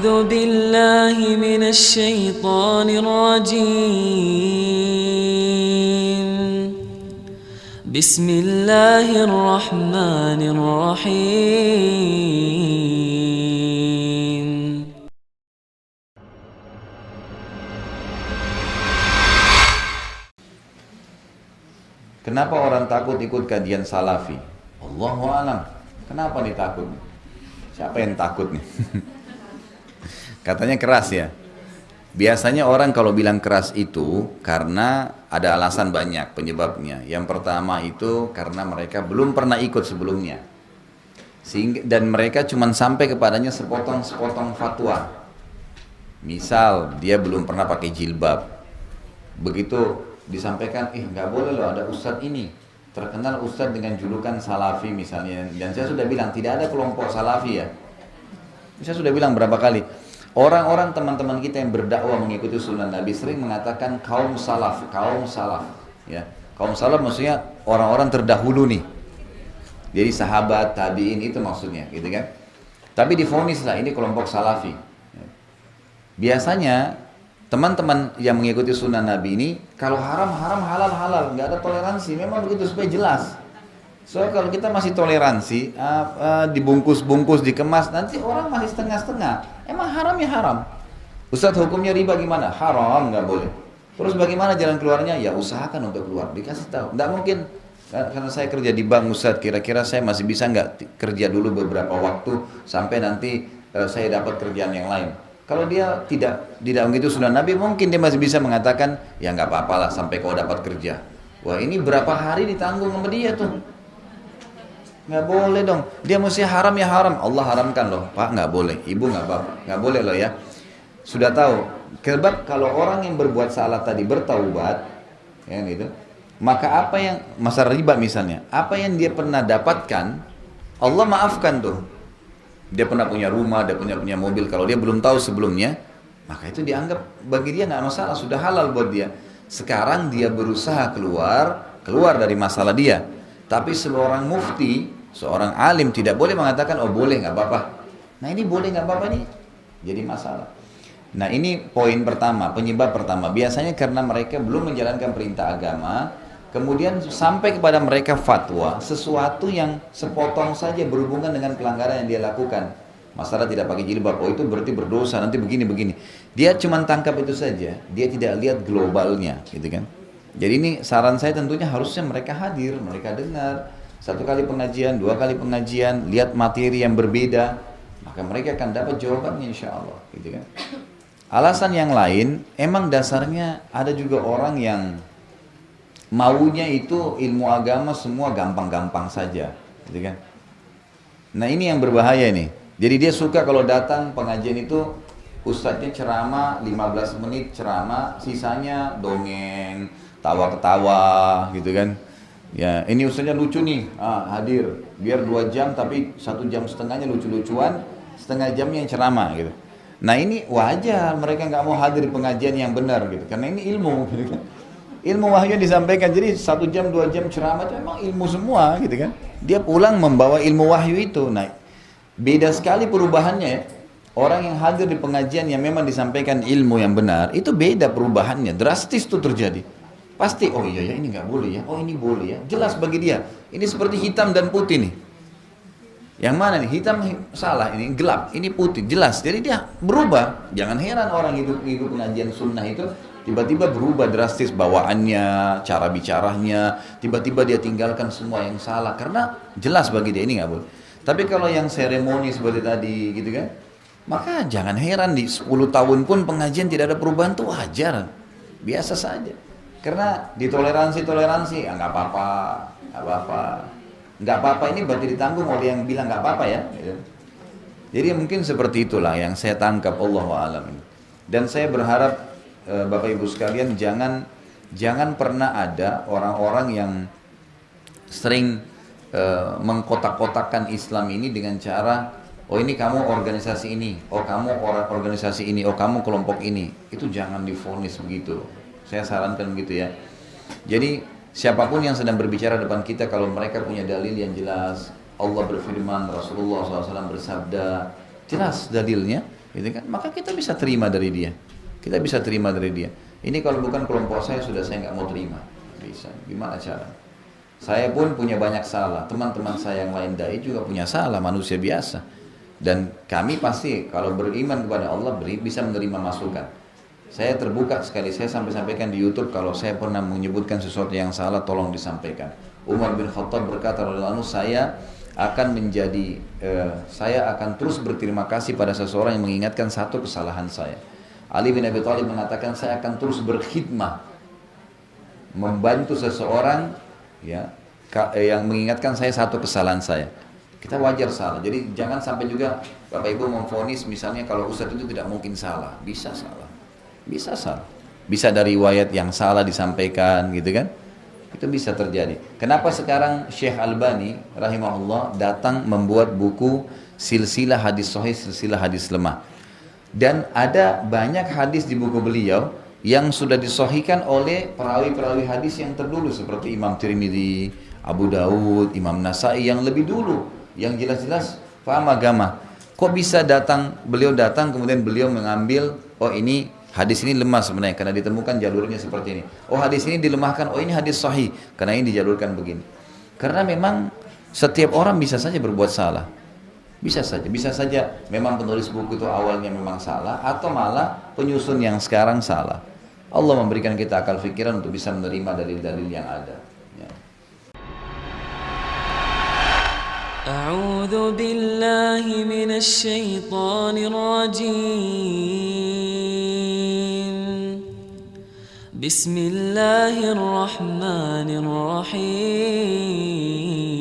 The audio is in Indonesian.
أعوذ بالله من الشيطان الرجيم بسم الله الرحمن الرحيم. Kenapa orang takut ikut kajian salafi? Allahu a'lam. Kenapa nih takut? Siapa yang takut nih? Katanya keras ya. Biasanya orang kalau bilang keras itu karena ada alasan banyak penyebabnya. Yang pertama itu karena mereka belum pernah ikut sebelumnya. Dan mereka cuma sampai kepadanya sepotong-sepotong fatwa. Misal dia belum pernah pakai jilbab. Begitu disampaikan, nggak boleh loh ada ustadz ini terkenal ustadz dengan julukan salafi misalnya, dan saya sudah bilang tidak ada kelompok salafi ya. Saya sudah bilang berapa kali, orang-orang teman-teman kita yang berdakwah mengikuti sunnah Nabi sering mengatakan kaum salaf ya. Kaum salaf maksudnya orang-orang terdahulu nih, jadi sahabat, tabiin, itu maksudnya gitu kan. Tapi divonis lah ini kelompok salafi. Biasanya teman-teman yang mengikuti sunnah Nabi ini, kalau haram, halal, nggak ada toleransi. Memang begitu supaya jelas. Soalnya kalau kita masih toleransi, dibungkus-bungkus, dikemas, nanti orang masih setengah-setengah. Emang haram ya haram. Ustadz hukumnya riba gimana? Haram, nggak boleh. Terus bagaimana jalan keluarnya? Ya usahakan untuk keluar, dikasih tahu. Nggak mungkin, karena saya kerja di bank Ustadz, kira-kira saya masih bisa nggak kerja dulu beberapa waktu, sampai nanti saya dapat kerjaan yang lain. Kalau dia tidak begitu sunnah Nabi, mungkin dia masih bisa mengatakan, ya nggak apa-apa lah sampai kau dapat kerja. Wah ini berapa hari ditanggung sama dia tuh. Nggak boleh dong. Dia mesti haram ya haram. Allah haramkan loh. Pak nggak boleh, ibu nggak apa-apa, nggak boleh loh ya. Sudah tahu. Sebab kalau orang yang berbuat salah tadi bertaubat, ya gitu, maka apa yang masalah riba misalnya, apa yang dia pernah dapatkan, Allah maafkan tuh. Dia pernah punya rumah, dia punya mobil. Kalau dia belum tahu sebelumnya, maka itu dianggap bagi dia nggak masalah, sudah halal buat dia. Sekarang dia berusaha keluar dari masalah dia. Tapi seorang mufti, seorang alim tidak boleh mengatakan, oh boleh nggak apa-apa. Nah ini boleh nggak apa-apa nih, jadi masalah. Nah ini poin pertama, penyebab pertama. Biasanya karena mereka belum menjalankan perintah agama, kemudian sampai kepada mereka fatwa sesuatu yang sepotong saja berhubungan dengan pelanggaran yang dia lakukan. Masalah tidak pakai jilbab, oh itu berarti berdosa, nanti begini. Dia cuma tangkap itu saja, dia tidak lihat globalnya, gitu kan. Jadi ini saran saya tentunya harusnya mereka hadir, mereka dengar 1 kali pengajian, 2 kali pengajian, lihat materi yang berbeda, maka mereka akan dapat jawabannya insya Allah, gitu kan. Alasan yang lain, emang dasarnya ada juga orang yang maunya itu ilmu agama semua gampang-gampang saja, gitu kan. Nah ini yang berbahaya nih. Jadi dia suka kalau datang pengajian itu ustadznya ceramah 15 menit ceramah, sisanya dongeng, tawa-ketawa, gitu kan. Ya ini ustadznya lucu nih, hadir, biar 2 jam tapi 1 jam setengahnya lucu-lucuan, setengah jamnya yang ceramah gitu. Nah ini wajar mereka nggak mau hadir pengajian yang benar gitu, karena ini ilmu, gitu kan. Ilmu wahyu yang disampaikan, jadi 1 jam 2 jam ceramah itu memang ilmu semua gitu kan. Dia pulang membawa ilmu wahyu itu. Nah beda sekali perubahannya ya. Orang yang hadir di pengajian yang memang disampaikan ilmu yang benar, itu beda perubahannya, drastis tuh terjadi. Pasti, oh iya ya ini nggak boleh ya, oh ini boleh ya, jelas bagi dia. Ini seperti hitam dan putih nih. Yang mana nih, hitam salah, ini gelap, ini putih, jelas. Jadi dia berubah. Jangan heran orang ikut pengajian sunnah itu tiba-tiba berubah drastis bawaannya, cara bicaranya, tiba-tiba dia tinggalkan semua yang salah karena jelas bagi dia ini nggak boleh. Tapi kalau yang seremoni seperti tadi gitu kan, maka jangan heran di 10 tahun pun pengajian tidak ada perubahan, tuh wajar, biasa saja. Karena ditoleransi nggak apa-apa ini berarti ditanggung oleh yang bilang nggak apa-apa ya. Jadi mungkin seperti itulah yang saya tangkap, Allahu a'lam. Dan saya berharap Bapak Ibu sekalian jangan pernah ada orang-orang yang sering mengkotak-kotakkan Islam ini dengan cara, oh ini kamu organisasi ini, oh kamu organisasi ini, oh kamu kelompok ini. Itu jangan divonis begitu. Saya sarankan begitu ya. Jadi siapapun yang sedang berbicara depan kita, kalau mereka punya dalil yang jelas, Allah berfirman, Rasulullah SAW bersabda, jelas dalilnya, gitu kan? Maka kita bisa terima dari dia. Kita bisa terima dari dia. Ini kalau bukan kelompok saya sudah saya nggak mau terima. Bisa. Gimana cara? Saya pun punya banyak salah. Teman-teman saya yang lain dai juga punya salah, manusia biasa. Dan kami pasti kalau beriman kepada Allah bisa menerima masukan. Saya terbuka sekali, saya sampai sampaikan di YouTube kalau saya pernah menyebutkan sesuatu yang salah, tolong disampaikan. Umar bin Khattab berkata, saya akan terus berterima kasih pada seseorang yang mengingatkan satu kesalahan saya. Ali bin Abi Thalib mengatakan, saya akan terus berkhidmah, membantu seseorang ya yang mengingatkan saya satu kesalahan saya. Kita wajar salah, jadi jangan sampai juga Bapak Ibu memvonis misalnya kalau Ustadz itu tidak mungkin salah. Bisa salah, bisa salah, bisa dari riwayat yang salah disampaikan gitu kan. Itu bisa terjadi. Kenapa sekarang Syekh Albani rahimahullah datang membuat buku silsilah hadis sahih, silsilah hadis lemah. Dan ada banyak hadis di buku beliau yang sudah disahihkan oleh perawi-perawi hadis yang terdulu seperti Imam Tirmidzi, Abu Daud, Imam Nasai yang lebih dulu, yang jelas-jelas paham agama. Kok bisa beliau datang kemudian beliau mengambil, oh ini hadis ini lemah sebenarnya karena ditemukan jalurnya seperti ini. Oh hadis ini dilemahkan, oh ini hadis sahih karena ini dijalurkan begini. Karena memang setiap orang bisa saja berbuat salah. Bisa saja memang penulis buku itu awalnya memang salah atau malah penyusun yang sekarang salah. Allah memberikan kita akal fikiran untuk bisa menerima dalil-dalil yang ada. Ya. أعوذ بالله من الشيطان الرجيم بسم الله الرحمن الرحيم